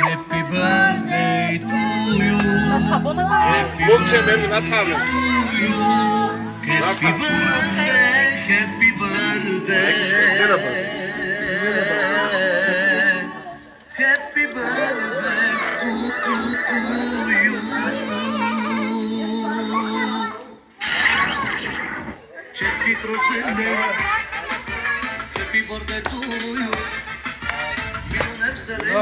Happy birthday to you. Mokçe benim natalım. Happy birthday, happy birthday. Happy birthday to you. Честит рожден ден. Happy birthday to you. Милионер вселен.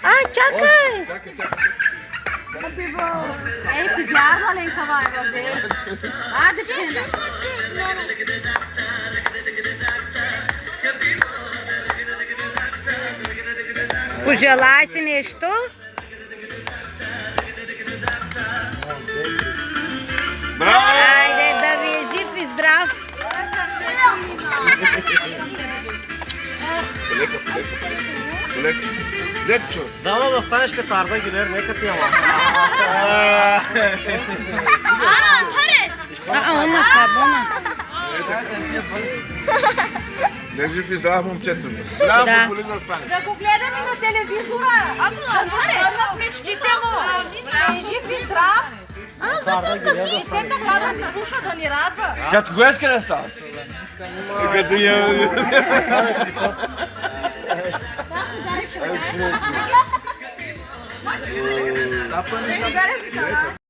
Ay çakın. Ei, fizeram além da vai, você. Ah, depende. Пожелай си нещо. Bravo. Айде да ви е жив и здрав. Лекчо. Дано да станеш като Арда Гюлер, нека ти ама. Ona sabona. Държи в здрав момчето ми. Браво, Да. полезна стане. Да го гледаме на телевизора. Върнат мечтите му. Да е жив и здрав. И се така да ни слуша, да ни радва. Като го иска да става. Като я...